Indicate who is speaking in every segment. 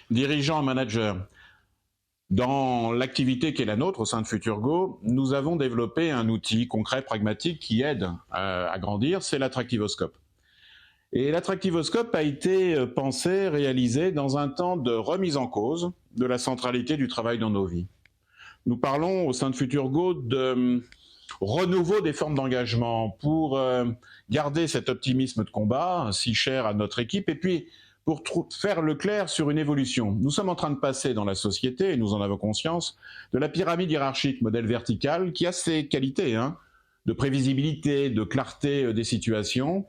Speaker 1: dirigeants, managers. Dans l'activité qui est la nôtre au sein de FutureGo, nous avons développé un outil concret, pragmatique, qui aide à grandir, c'est l'Attractivoscope. Et l'Attractivoscope a été pensé, réalisé dans un temps de remise en cause de la centralité du travail dans nos vies. Nous parlons au sein de FutureGo de renouveau des formes d'engagement pour garder cet optimisme de combat si cher à notre équipe et puis pour faire le clair sur une évolution. Nous sommes en train de passer dans la société, et nous en avons conscience, de la pyramide hiérarchique modèle vertical qui a ses qualités, de prévisibilité, de clarté des situations,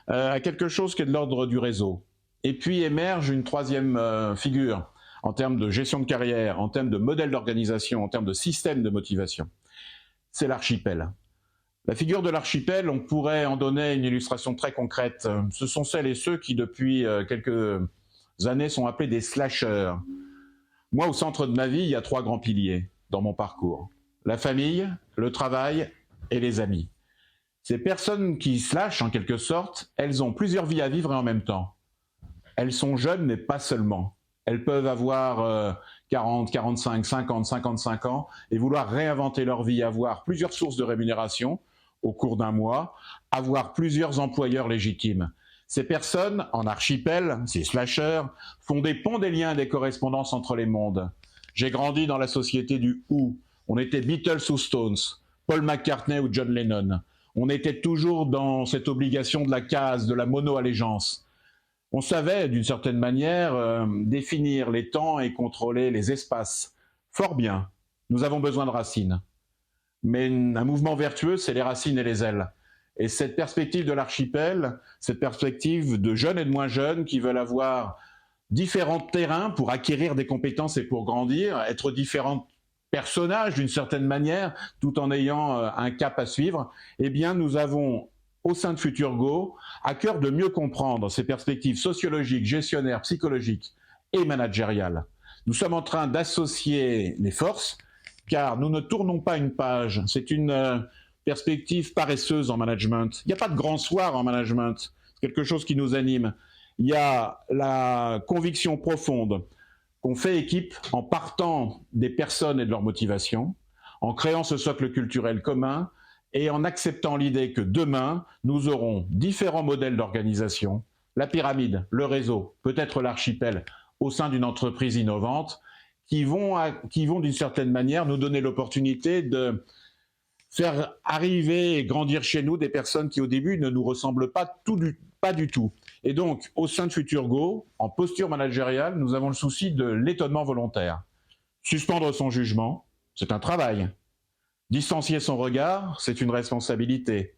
Speaker 1: à quelque chose qui est de l'ordre du réseau. Et puis émerge une troisième figure en termes de gestion de carrière, en termes de modèle d'organisation, en termes de système de motivation. C'est l'archipel. La figure de l'archipel, on pourrait en donner une illustration très concrète. Ce sont celles et ceux qui, depuis quelques années, sont appelés des slashers. Moi, au centre de ma vie, il y a 3 grands piliers dans mon parcours. La famille, le travail et les amis. Ces personnes qui slashent, en quelque sorte, elles ont plusieurs vies à vivre et en même temps. Elles sont jeunes, mais pas seulement. Elles peuvent avoir 40, 45, 50, 55 ans et vouloir réinventer leur vie, avoir plusieurs sources de rémunération au cours d'un mois, avoir plusieurs employeurs légitimes. Ces personnes, en archipel, ces slashers, font des ponts, des liens, des correspondances entre les mondes. J'ai grandi dans la société du Who. On était Beatles ou Stones, Paul McCartney ou John Lennon. On était toujours dans cette obligation de la case, de la mono-allégeance. On savait, d'une certaine manière, définir les temps et contrôler les espaces. Fort bien, nous avons besoin de racines. Mais un mouvement vertueux, c'est les racines et les ailes. Et cette perspective de l'archipel, cette perspective de jeunes et de moins jeunes qui veulent avoir différents terrains pour acquérir des compétences et pour grandir, être différents personnages d'une certaine manière, tout en ayant un cap à suivre, eh bien nous avons au sein de FutureGo à cœur de mieux comprendre ces perspectives sociologiques, gestionnaires, psychologiques et managériales. Nous sommes en train d'associer les forces, car nous ne tournons pas une page. C'est une perspective paresseuse en management. Il n'y a pas de grand soir en management. C'est quelque chose qui nous anime. Il y a la conviction profonde qu'on fait équipe en partant des personnes et de leur motivation, en créant ce socle culturel commun et en acceptant l'idée que demain, nous aurons différents modèles d'organisation, la pyramide, le réseau, peut-être l'archipel, au sein d'une entreprise innovante, qui vont d'une certaine manière nous donner l'opportunité de faire arriver et grandir chez nous des personnes qui au début ne nous ressemblent pas du tout. Et donc, au sein de FutureGo, en posture managériale, nous avons le souci de l'étonnement volontaire. Suspendre son jugement, c'est un travail. Distancier son regard, c'est une responsabilité.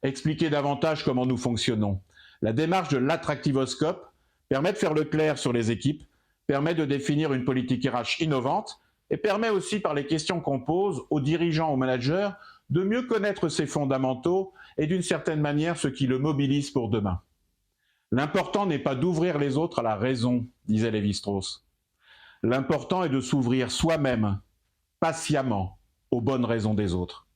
Speaker 1: Expliquer davantage comment nous fonctionnons. La démarche de l'attractivoscope permet de faire le clair sur les équipes, permet de définir une politique RH innovante et permet aussi, par les questions qu'on pose aux dirigeants, aux managers, de mieux connaître ses fondamentaux et d'une certaine manière ce qui le mobilise pour demain. L'important n'est pas d'ouvrir les autres à la raison, disait Lévi-Strauss. L'important est de s'ouvrir soi-même, patiemment, aux bonnes raisons des autres.